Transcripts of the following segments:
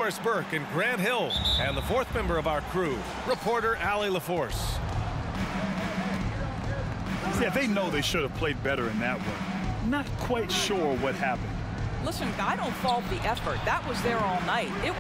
Doris Burke and Grant Hill, and the fourth member of our crew, reporter Allie LaForce. Yeah, they know they should have played better in that one. Not quite sure what happened. Listen, I don't fault the effort. That was there all night. It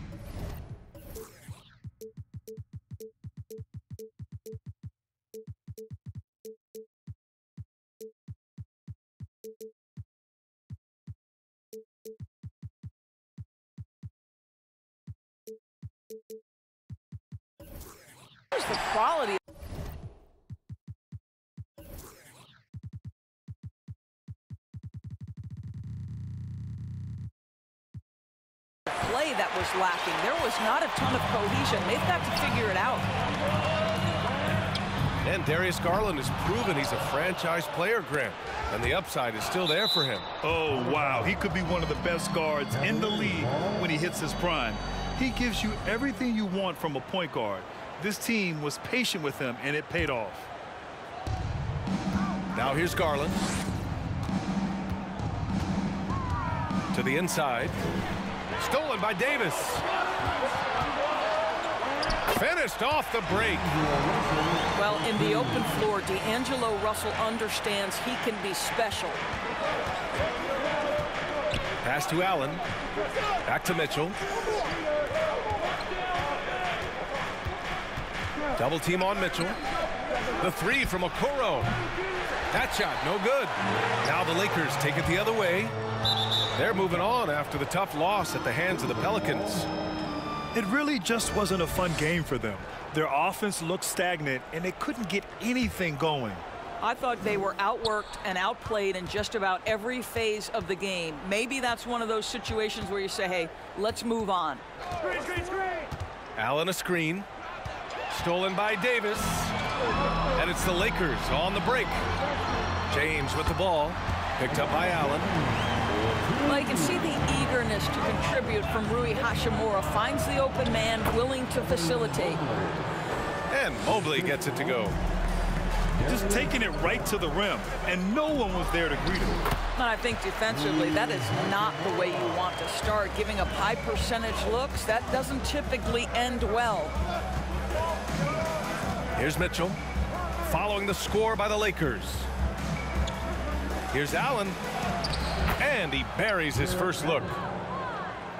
was the quality. Play that was lacking. There was not a ton of cohesion. They've got to figure it out. And Darius Garland has proven he's a franchise player, Grant, and the upside is still there for him. Oh, wow. He could be one of the best guards in the league when he hits his prime. He gives you everything you want from a point guard. This team was patient with him, and it paid off. Now here's Garland. To the inside. Stolen by Davis. Finished off the break. Well, in the open floor, D'Angelo Russell understands he can be special. Pass to Allen. Back to Mitchell. Double team on Mitchell. The three from Okoro. That shot, no good. Now the Lakers take it the other way. They're moving on after the tough loss at the hands of the Pelicans. It really just wasn't a fun game for them. Their offense looked stagnant, and they couldn't get anything going. I thought they were outworked and outplayed in just about every phase of the game. Maybe that's one of those situations where you say, hey, let's move on. Allen a screen. Stolen by Davis. And it's the Lakers on the break. James with the ball. Picked up by Allen. Well, you can see the eagerness to contribute from Rui Hachimura. Finds the open man, willing to facilitate. And Mobley gets it to go. Just taking it right to the rim, and no one was there to greet him. And I think defensively, that is not the way you want to start. Giving up high percentage looks, that doesn't typically end well. Here's Mitchell, following the score by the Lakers. Here's Allen, and he buries his first look.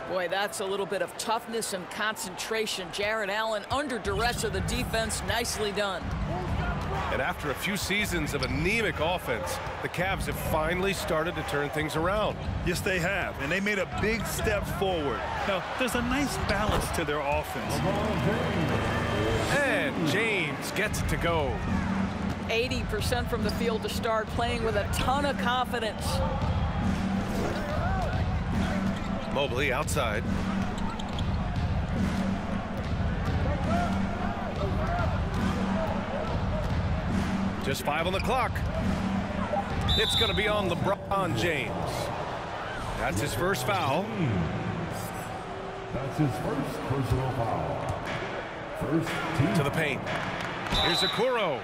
Boy, that's a little bit of toughness and concentration. Jarrett Allen under duress of the defense. Nicely done. And after a few seasons of anemic offense, the Cavs have finally started to turn things around. Yes, they have, and they made a big step forward. Now, there's a nice balance to their offense. And James gets it to go. 80% from the field to start, playing with a ton of confidence. Mobley outside. Just 5 on the clock. It's going to be on LeBron James. That's his first foul. That's his first personal foul. First team. To the paint. Here's Okoro.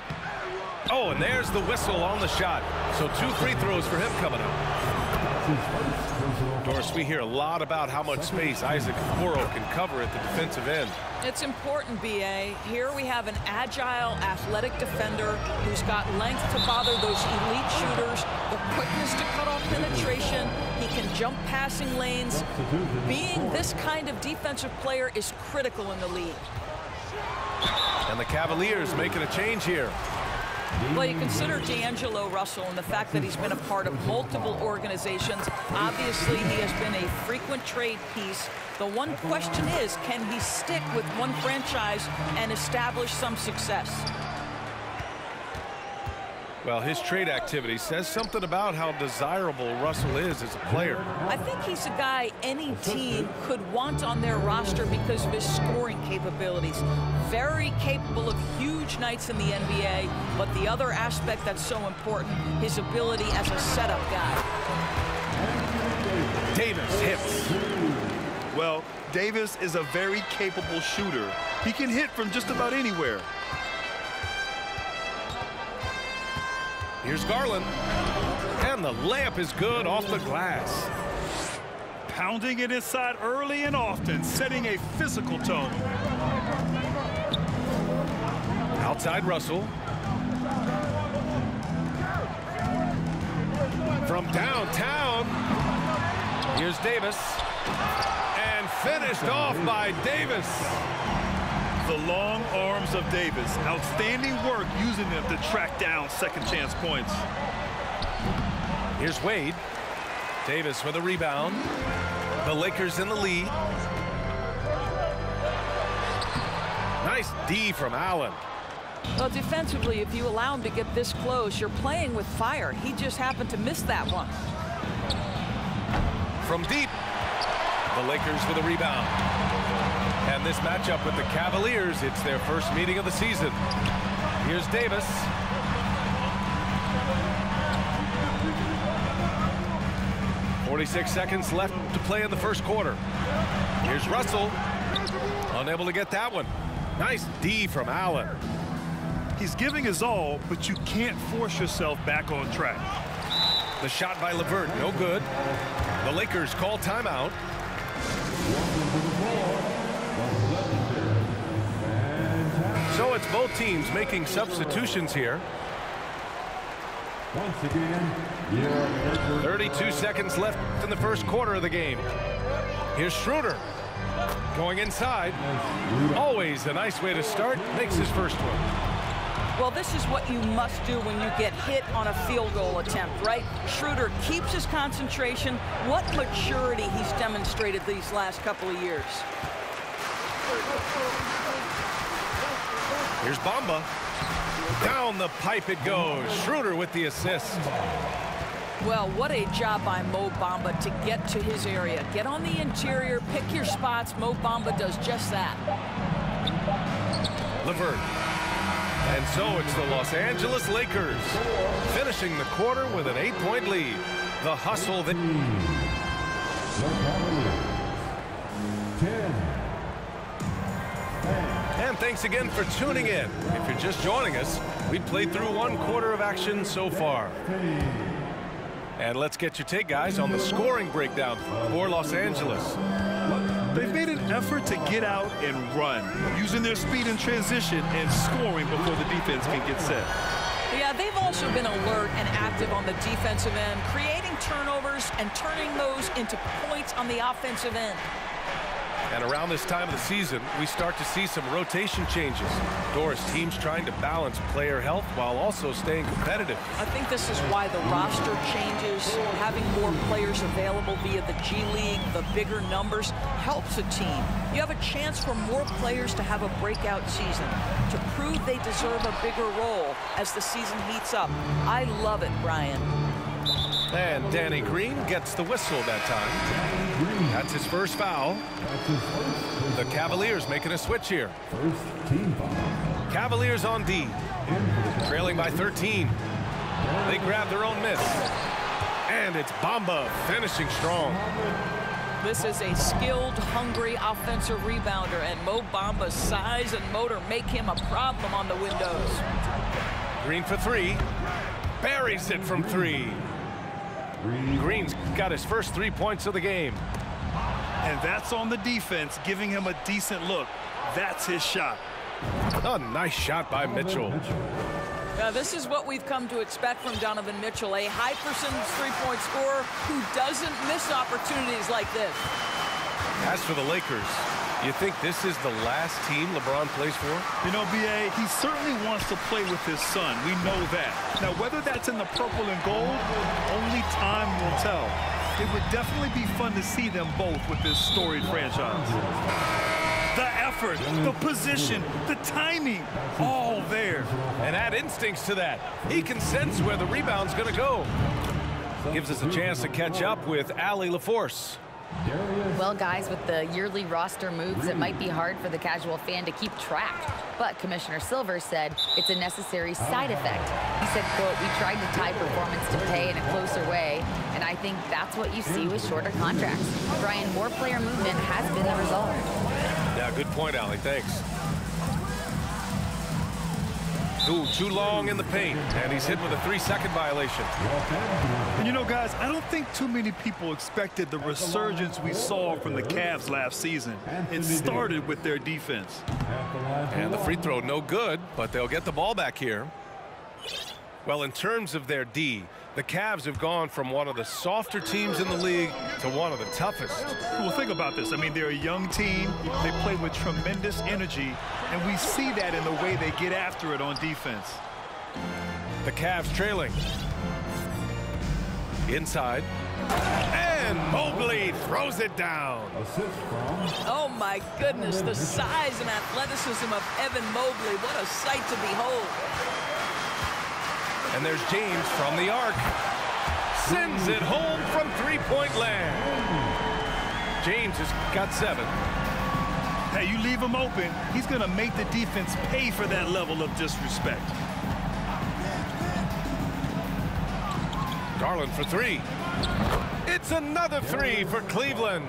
Oh, and there's the whistle on the shot. So 2 free throws for him coming up. That's his first personal foul. Doris, we hear a lot about how much space Isaac Okoro can cover at the defensive end. It's important, B.A. Here we have an agile, athletic defender who's got length to bother those elite shooters, the quickness to cut off penetration. He can jump passing lanes. Being this kind of defensive player is critical in the league. And the Cavaliers making a change here. Well, you consider D'Angelo Russell and the fact that he's been a part of multiple organizations. Obviously, he has been a frequent trade piece. The one question is, can he stick with one franchise and establish some success? Well, his trade activity says something about how desirable Russell is as a player. I think he's a guy any team could want on their roster because of his scoring capabilities. Very capable of huge nights in the NBA, but the other aspect that's so important, his ability as a setup guy. Davis hits. Well, Davis is a very capable shooter. He can hit from just about anywhere. Here's Garland. And the layup is good off the glass. Pounding it inside early and often, setting a physical tone. Outside Russell. From downtown, here's Davis. And finished off by Davis. The long arms of Davis. Outstanding work using them to track down second chance points. Here's Wade. Davis with a rebound. The Lakers in the lead. Nice D from Allen. Well, defensively, if you allow him to get this close, you're playing with fire. He just happened to miss that one. From deep, the Lakers with a rebound. And this matchup with the Cavaliers, it's their first meeting of the season. Here's Davis. .46 seconds left to play in the first quarter. Here's Russell. Unable to get that one. Nice D from Allen. He's giving his all, but you can't force yourself back on track. The shot by LeVert, no good. The Lakers call timeout. So it's both teams making substitutions here. Once again, 32 seconds left in the first quarter of the game. Here's Schroeder going inside. Always a nice way to start. Makes his first one. Well, this is what you must do when you get hit on a field goal attempt, right? Schroeder keeps his concentration. What maturity he's demonstrated these last couple of years. Here's Bamba. Down the pipe it goes. Schroeder with the assist. Well, what a job by Mo Bamba to get to his area. Get on the interior, pick your spots. Mo Bamba does just that. LeVert. And so it's the Los Angeles Lakers finishing the quarter with an 8-point lead. The hustle that... And thanks again for tuning in. If you're just joining us, we've played through one quarter of action so far. And let's get your take, guys, on the scoring breakdown for Los Angeles. They've made an effort to get out and run, using their speed in transition and scoring before the defense can get set. Yeah, they've also been alert and active on the defensive end, creating turnovers and turning those into points on the offensive end. And around this time of the season, we start to see some rotation changes. Doris, teams trying to balance player health while also staying competitive. I think this is why the roster changes, having more players available via the G League, the bigger numbers, helps a team. You have a chance for more players to have a breakout season, to prove they deserve a bigger role as the season heats up. I love it, Brian. And Danny Green gets the whistle that time. That's his first foul. The Cavaliers making a switch here. First team foul. Cavaliers on D. Trailing by 13. They grab their own miss. And it's Bamba finishing strong. This is a skilled, hungry offensive rebounder, and Mo Bamba's size and motor make him a problem on the windows. Green for three. Buries it from three. Green's got his first 3 points of the game. And that's on the defense, giving him a decent look. That's his shot. A nice shot by Mitchell. This is what we've come to expect from Donovan Mitchell, a high percentage three-point scorer who doesn't miss opportunities like this. As for the Lakers, you think this is the last team LeBron plays for? You know, B.A., he certainly wants to play with his son. We know that. Now, whether that's in the purple and gold, only time will tell. It would definitely be fun to see them both with this storied franchise. The effort, the position, the timing, all there. And add instincts to that. He can sense where the rebound's going to go. Gives us a chance to catch up with Allie LaForce. Well, guys, with the yearly roster moves, it might be hard for the casual fan to keep track. But Commissioner Silver said it's a necessary side effect. He said, quote, "We tried to tie performance to pay in a closer way, and I think that's what you see with shorter contracts." Brian, more player movement has been the result. Yeah, good point, Allie. Thanks. Ooh, too long in the paint, and he's hit with a 3-second violation. And you know, guys, I don't think too many people expected the resurgence we saw from the Cavs last season. It started with their defense. And the free throw no good, but they'll get the ball back here. Well, in terms of their D, the Cavs have gone from one of the softer teams in the league to one of the toughest. Well, think about this. I mean, they're a young team. They play with tremendous energy, and we see that in the way they get after it on defense. The Cavs trailing. Inside. And Mobley throws it down. Oh, my goodness, the size and athleticism of Evan Mobley. What a sight to behold. And there's James from the arc. Sends it home from three-point land. James has got 7. Hey, you leave him open, he's going to make the defense pay for that level of disrespect. Garland for 3. It's another 3 for Cleveland.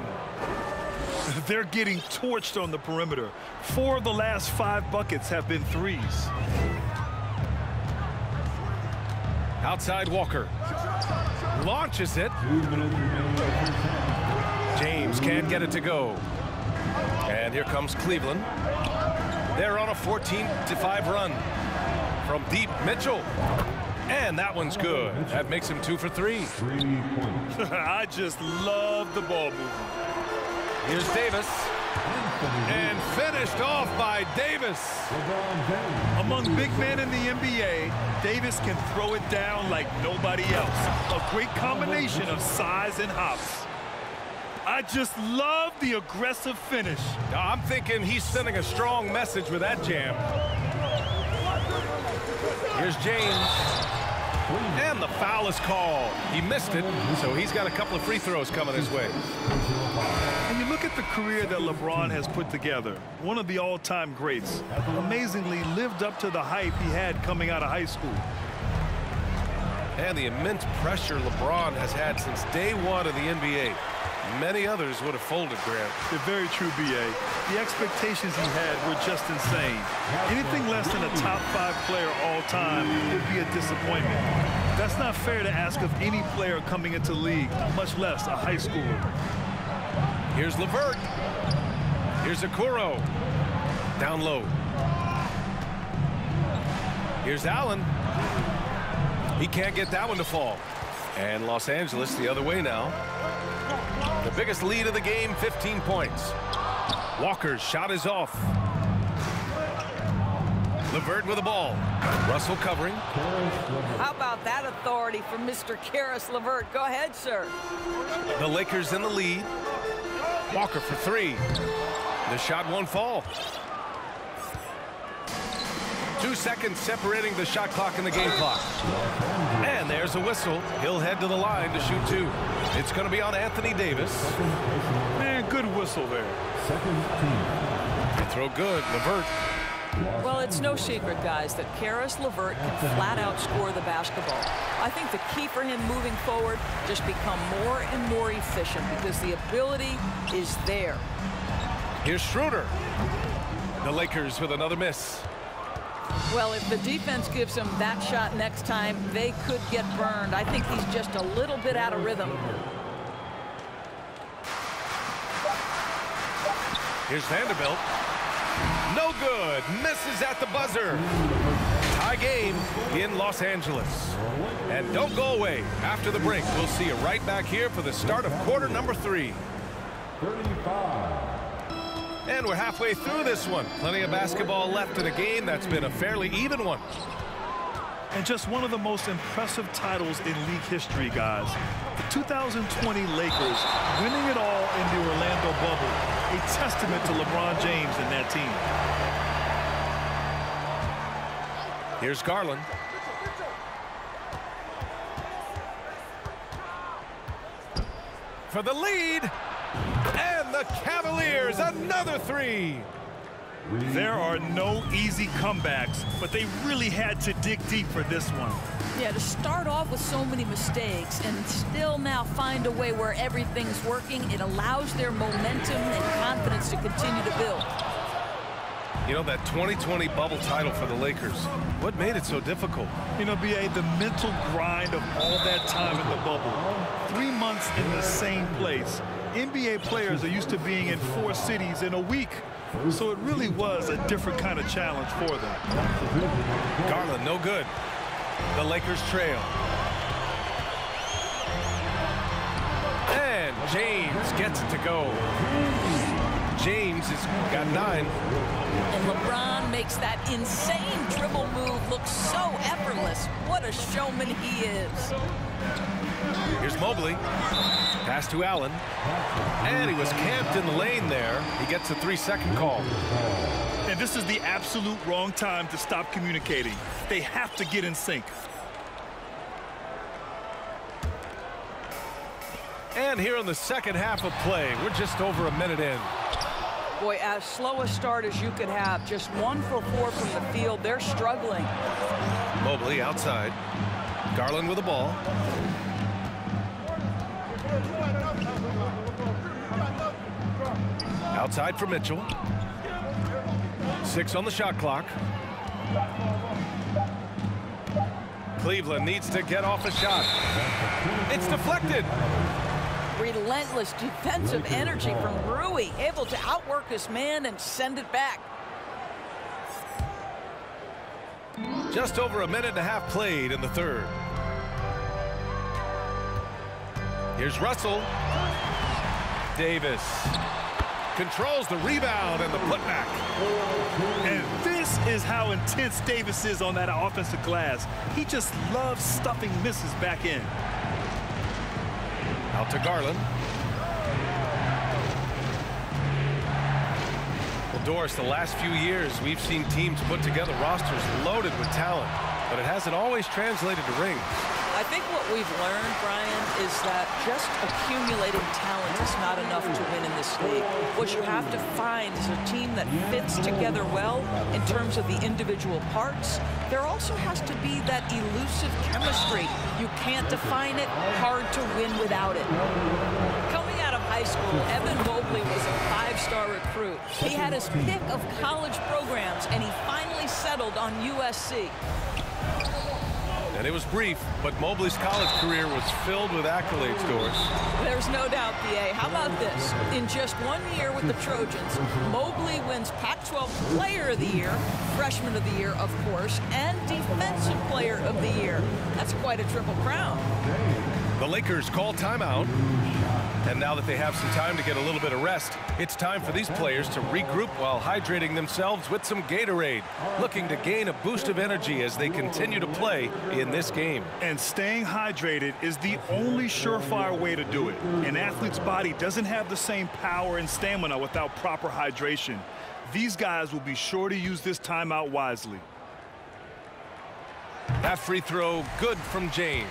They're getting torched on the perimeter. 4 of the last 5 buckets have been threes. Outside Walker. Launches it. James can't get it to go. And here comes Cleveland. They're on a 14-5 run. From deep, Mitchell. And that one's good. That makes him 2 for 3. I just love the ball movement. Here's Davis. And finished off by Davis. Among big men in the NBA, Davis can throw it down like nobody else. A great combination of size and hops. I just love the aggressive finish. I'm thinking he's sending a strong message with that jam. Here's James. And the foul is called. He missed it, so he's got a couple of free throws coming his way. And you look at the career that LeBron has put together, one of the all-time greats, amazingly lived up to the hype he had coming out of high school. And the immense pressure LeBron has had since day one of the NBA. Many others would have folded, Grant. They're very true, B.A. The expectations he had were just insane. Anything less than a top 5 player all time would be a disappointment. That's not fair to ask of any player coming into the league, much less a high schooler. Here's LeVert. Here's Okoro. Down low. Here's Allen. He can't get that one to fall. And Los Angeles the other way now. The biggest lead of the game, 15 points. Walker's shot is off. LeVert with the ball. Russell covering. How about that authority from Mr. Caris LeVert? Go ahead, sir. The Lakers in the lead. Walker for 3. The shot won't fall. 2 seconds separating the shot clock and the game clock. And there's a whistle. He'll head to the line to shoot 2. It's going to be on Anthony Davis. Man, good whistle there. They throw good. LeVert. Well, it's no secret, guys, that Caris LeVert can flat out score the basketball. I think the key for him moving forward, just become more and more efficient because the ability is there. Here's Schroeder. The Lakers with another miss. Well, if the defense gives him that shot next time, they could get burned. I think he's just a little bit out of rhythm. Here's Vanderbilt. No good. Misses at the buzzer. Tie game in Los Angeles. And don't go away. After the break, we'll see you right back here for the start of quarter number 3. 35. And we're halfway through this one. Plenty of basketball left in a game that's been a fairly even one. And just one of the most impressive titles in league history, guys. The 2020 Lakers winning it all in the Orlando bubble. A testament to LeBron James and that team. Here's Garland. For the lead. And the Cavaliers, another 3. There are no easy comebacks, but they really had to dig deep for this one. Yeah, to start off with so many mistakes and still now find a way where everything's working, it allows their momentum and confidence to continue to build. You know, that 2020 bubble title for the Lakers, what made it so difficult? You know, B.A., the mental grind of all that time in the bubble. 3 months in the same place. NBA players are used to being in 4 cities in a week. So it really was a different kind of challenge for them. Garland, no good. The Lakers trail. And James gets it to go. James has got 9. And LeBron makes that insane dribble move look so effortless. What a showman he is. Here's Mobley. Pass to Allen. And he was camped in the lane there. He gets a 3-second call. And this is the absolute wrong time to stop communicating. They have to get in sync. And here in the second half of play, we're just over a minute in. Boy, as slow a start as you could have. Just 1 for 4 from the field. They're struggling. Mobley outside. Garland with the ball. Outside for Mitchell. 6 on the shot clock. Cleveland needs to get off a shot. It's deflected. Relentless defensive energy from Rui, able to outwork his man and send it back. Just over a minute and a half played in the third. Here's Russell. Davis controls the rebound and the putback. And this is how intense Davis is on that offensive glass. He just loves stuffing misses back in. Out to Garland. Well, Doris, the last few years we've seen teams put together rosters loaded with talent, but it hasn't always translated to rings. I think what we've learned, Brian, is that just accumulating talent is not enough to win in this league. What you have to find is a team that fits together well in terms of the individual parts. There also has to be that elusive chemistry. You can't define it, hard to win without it. Coming out of high school, Evan Mobley was a 5-star recruit. He had his pick of college programs, and he finally settled on USC. And it was brief, but Mobley's college career was filled with accolades, Doris. There's no doubt, PA. How about this? In just 1 year with the Trojans, Mobley wins Pac-12 Player of the Year, Freshman of the Year, of course, and Defensive Player of the Year. That's quite a triple crown. The Lakers call timeout. And now that they have some time to get a little bit of rest, it's time for these players to regroup while hydrating themselves with some Gatorade, looking to gain a boost of energy as they continue to play in this game. And staying hydrated is the only surefire way to do it. An athlete's body doesn't have the same power and stamina without proper hydration. These guys will be sure to use this timeout wisely. That free throw good from James.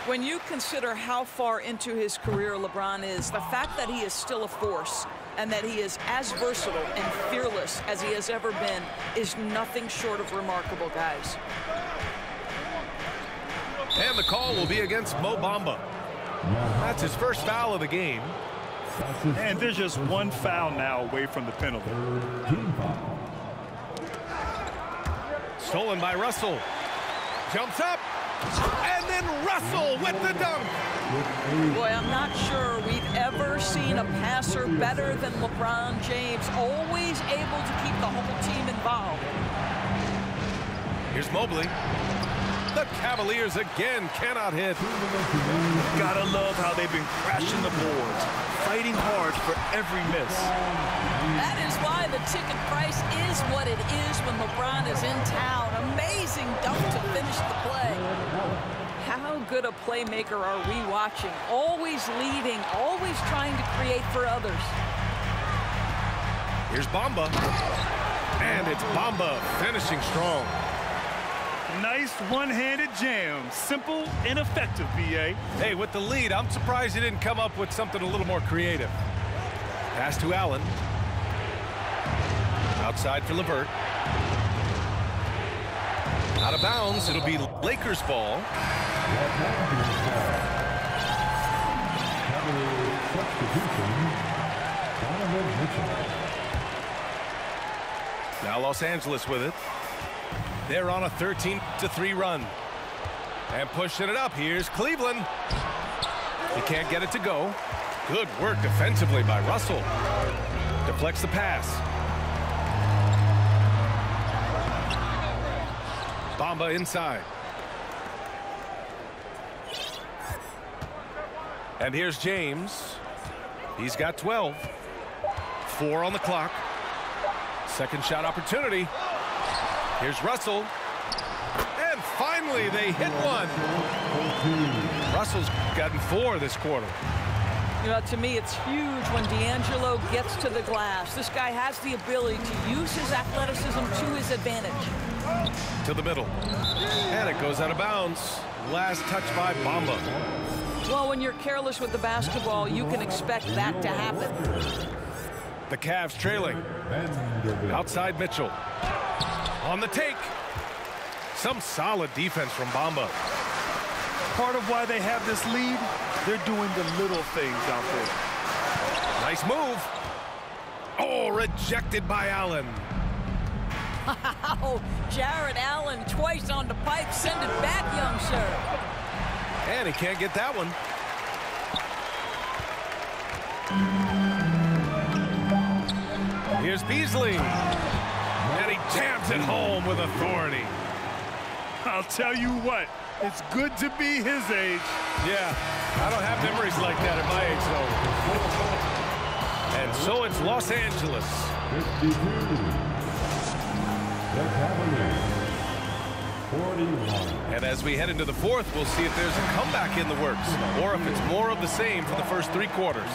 When you consider how far into his career LeBron is, the fact that he is still a force and that he is as versatile and fearless as he has ever been is nothing short of remarkable, guys. And the call will be against Mo Bamba. That's his first foul of the game. And there's just 1 foul now away from the penalty. Stolen by Russell. Jumps up. And then Russell with the dunk. Boy, I'm not sure we've ever seen a passer better than LeBron James, always able to keep the whole team involved. Here's Mobley. The Cavaliers again cannot hit. Gotta love how they've been crashing the boards, fighting hard for every miss. That is why the ticket price is what it is when LeBron is in town. Amazing dunk to finish the play. How good a playmaker are we watching? Always leading, always trying to create for others. Here's Bamba. And it's Bamba finishing strong. Nice one-handed jam. Simple and effective, B.A. Hey, with the lead, I'm surprised he didn't come up with something a little more creative. Pass to Allen. Outside for LeVert. Out of bounds. It'll be Lakers ball. Now Los Angeles with it. They're on a 13-3 run. And pushing it up. Here's Cleveland. He can't get it to go. Good work defensively by Russell. Deflects the pass. Bamba inside. And here's James. He's got 12. 4 on the clock. Second shot opportunity. Here's Russell. And finally they hit one. Russell's gotten 4 this quarter. You know, to me, it's huge when D'Angelo gets to the glass. This guy has the ability to use his athleticism to his advantage. To the middle. And it goes out of bounds. Last touch by Bamba. Well, when you're careless with the basketball, you can expect that to happen. The Cavs trailing. Outside Mitchell. On the take. Some solid defense from Bamba. Part of why they have this lead, they're doing the little things out there. Nice move. Oh, rejected by Allen. Wow, Jarrett Allen twice on the pipe. Send it back, young sir. And he can't get that one. Here's Beasley. And he jams it home with authority. I'll tell you what, it's good to be his age. Yeah, I don't have memories like that at my age, though. And so it's Los Angeles. 52. The Cavaliers. 41. And as we head into the fourth, we'll see if there's a comeback in the works or if it's more of the same for the first 3 quarters.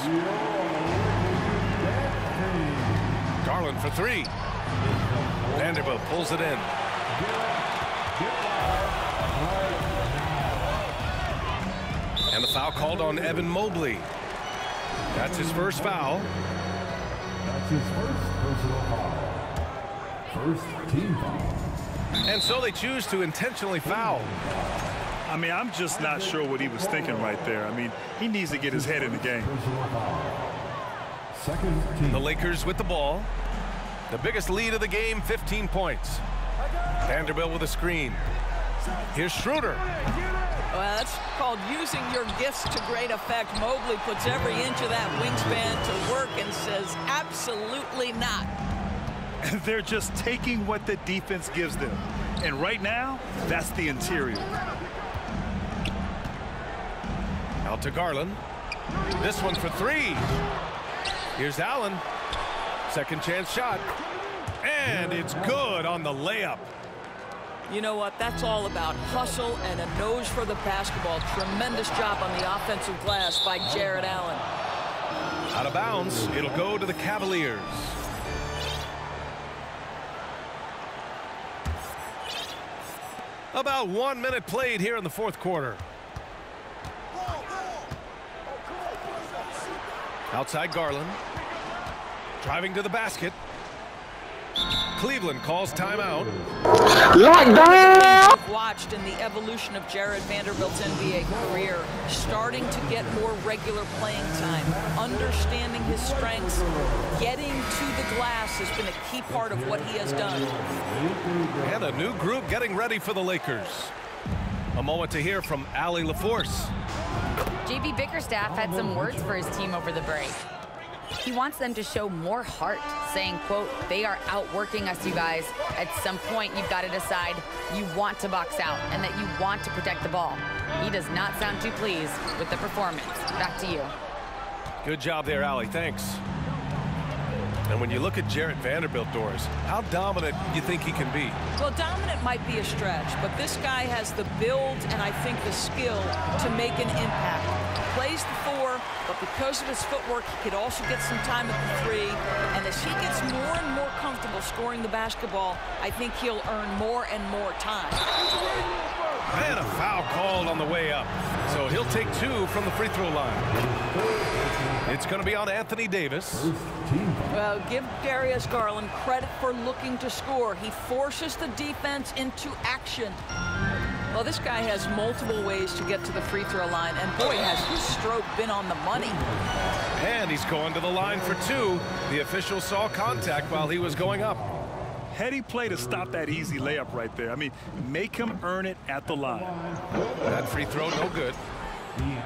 Garland for 3. Vanderbilt pulls it in. And the foul called on Evan Mobley. That's his first foul. That's his first personal foul. First team foul. And so they choose to intentionally foul. I mean, I'm just not sure what he was thinking right there. I mean, he needs to get his head in the game. Personal foul. Second team. The Lakers with the ball. The biggest lead of the game, 15 points. Vanderbilt with a screen. Here's Schroeder. Well, that's called using your gifts to great effect. Mobley puts every inch of that wingspan to work and says, absolutely not. They're just taking what the defense gives them. And right now, that's the interior. Out to Garland. This one for 3. Here's Allen. Second chance shot. And it's good on the layup. You know what? That's all about hustle and a nose for the basketball. Tremendous job on the offensive glass by Jarrett Allen. Out of bounds. It'll go to the Cavaliers. About 1 minute played here in the fourth quarter. Outside Garland. Driving to the basket. Cleveland calls timeout. I've watched in the evolution of Jared Vanderbilt's NBA career, starting to get more regular playing time, understanding his strengths, getting to the glass has been a key part of what he has done. And a new group getting ready for the Lakers. A moment to hear from Allie LaForce. JB Bickerstaff had some words for his team over the break. He wants them to show more heart, saying, quote, they are outworking us, you guys. At some point, you've got to decide you want to box out and that you want to protect the ball. He does not sound too pleased with the performance. Back to you. Good job there, Allie. Thanks. And when you look at Jarrett Vanderbilt, Doris, how dominant do you think he can be? Well, dominant might be a stretch, but this guy has the build and I think the skill to make an impact. Plays the 4, but because of his footwork, he could also get some time at the 3. And as he gets more and more comfortable scoring the basketball, I think he'll earn more and more time. And a foul called on the way up. So he'll take 2 from the free throw line. It's going to be on Anthony Davis. Well, give Darius Garland credit for looking to score. He forces the defense into action. Well, this guy has multiple ways to get to the free throw line, and boy, has his stroke been on the money. And he's going to the line for 2. The official saw contact while he was going up. heady play to stop that easy layup right there. I mean, make him earn it at the line. That free throw, no good.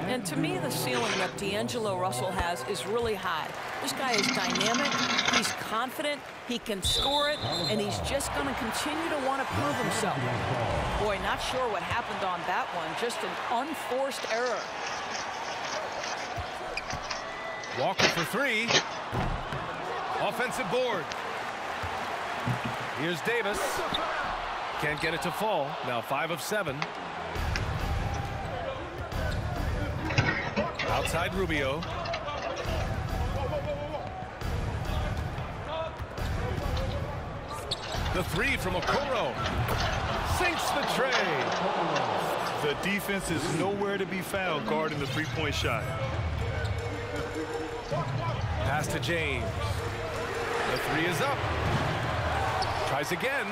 And to me, the ceiling that D'Angelo Russell has is really high. This guy is dynamic, he's confident, he can score it, and he's just going to continue to want to prove himself. Boy, not sure what happened on that one, just an unforced error. Walker for three. Offensive board. Here's Davis. Can't get it to fall. Now 5 of 7. Outside Rubio. The three from Okoro. Sinks the tray. The defense is nowhere to be found guarding the three-point shot. Pass to James. The three is up. Tries again.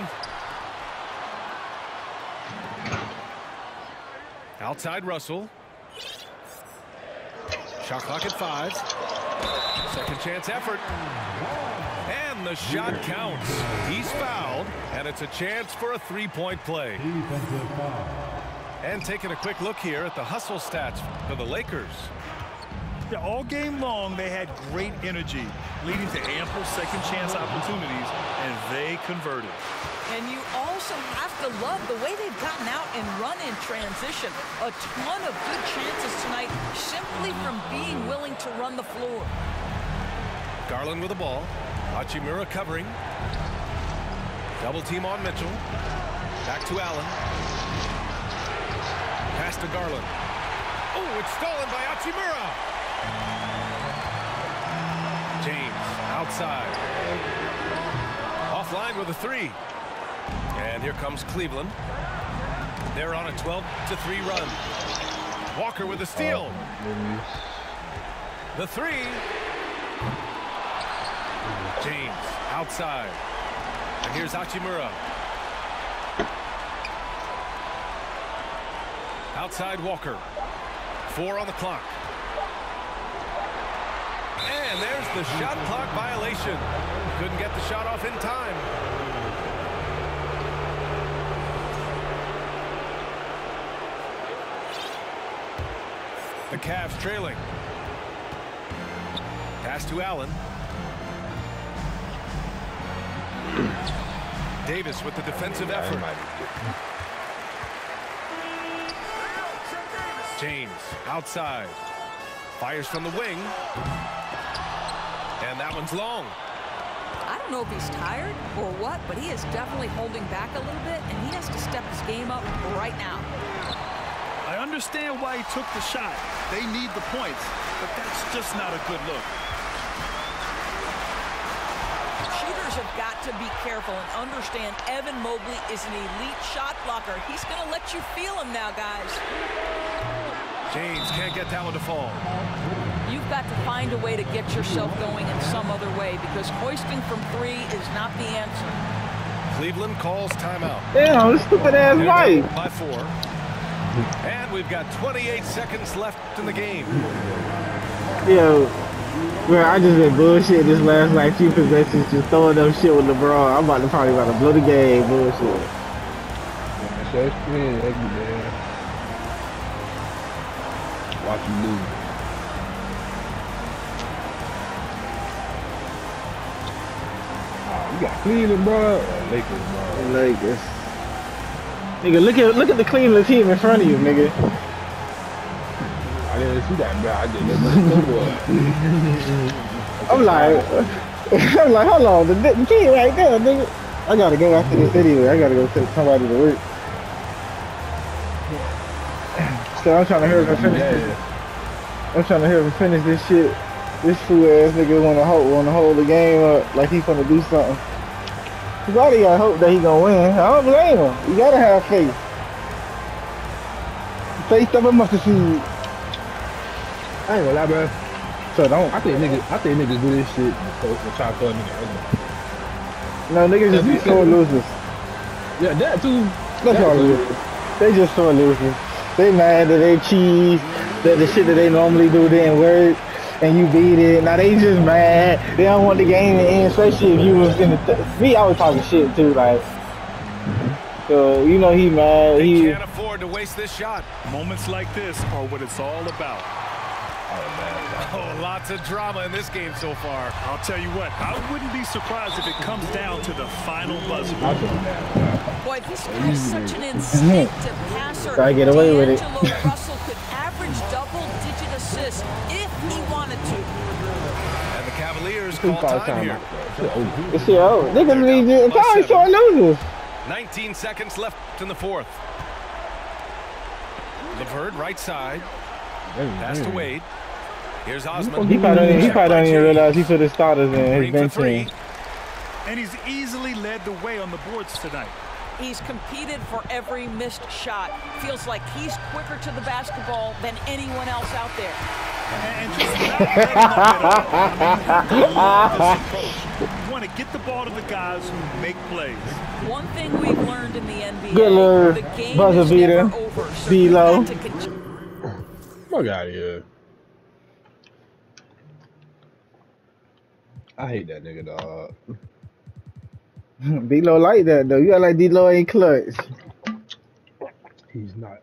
Outside Russell. Shot clock at 5. Second chance effort. And the shot counts. He's fouled, and it's a chance for a three-point play. And taking a quick look here at the hustle stats for the Lakers. Yeah, all game long, they had great energy, leading to ample second chance opportunities, and they converted. And you also have to love the way they've gotten out and run in transition. A ton of good chances tonight simply from being willing to run the floor. Garland with the ball. Hachimura covering. Double team on Mitchell. Back to Allen. Pass to Garland. Oh, it's stolen by Hachimura. James outside. Offline with a three. And here comes Cleveland. They're on a 12-3 run. Walker with a steal. The three. James outside. And here's Hachimura. Outside Walker. 4 on the clock. And there's the shot clock violation. Couldn't get the shot off in time. The Cavs trailing. Pass to Allen. Davis with the defensive effort. James outside. Fires from the wing. And that one's long. I don't know if he's tired or what, but he is definitely holding back a little bit, and he has to step his game up right now. I understand why he took the shot. They need the points, but that's just not a good look. Shooters have got to be careful and understand Evan Mobley is an elite shot blocker. He's going to let you feel him now, guys. James can't get that one to fall. You've got to find a way to get yourself going in some other way, because hoisting from three is not the answer. Cleveland calls timeout. Damn, stupid ass wife. By 4. And we've got 28 seconds left in the game. Yo, bro, I just been bullshit this last like few possessions, just throwing up shit with LeBron. I'm probably about to blow the game, bullshit. Watch you lose. You got Cleveland, bro. Lakers, bro. Lakers. Nigga, look at the Cleveland team in front of you, nigga. I didn't see that, bro. I didn't I'm like, hold on, the team right there, nigga. I gotta go after this anyway. I gotta go take somebody to work. So I'm trying to hurry up and finish this. I'm trying to hurry up and finish this shit. This fool ass nigga wanna hold the game up like he's gonna do something. You gotta got hope that he gonna win. I don't blame him. You gotta have faith. Faith of a mustard seed. I ain't gonna lie, bro. So don't. I think niggas do this shit to try to throw a nigga ugly. No, niggas just be sore losers. Yeah, that too. That's all it is. They just sore losers. They mad that they cheese, that the shit that they normally do didn't work. and you beat it. Now they just mad. They don't want the game to end, especially if you was in the me. I was talking shit too, like. So you know he mad. They He can't afford to waste this shot. Moments like this are what it's all about. Oh, lots of drama in this game so far. I'll tell you what, I wouldn't be surprised if it comes down to the final buzzer. Boy, this guy's such an instinctive passer. Gotta get away with it. D'Angelo Russell could average double-digit assists if he wanted to. And the Cavaliers call time here. This shit over. Niggas need to. It's always short losers. 19 seconds left in the fourth. LeVert, right side. Pass to Wade. Here's Osman. He probably don't even realize he put his starters in his Green for bench three. team. And he's easily led the way on the boards tonight. He's competed for every missed shot. Feels like he's quicker to the basketball than anyone else out there. And just not letting up at all. You want to get the ball to the guys who make plays. One thing we've learned in the NBA, Good Lord. the game Buzzer is beater. never over. So D-Lo. you've got to continue. Fuck out of here. I hate that nigga, dog. D-Lo like that though. You got like D-Lo ain't clutch. He's not.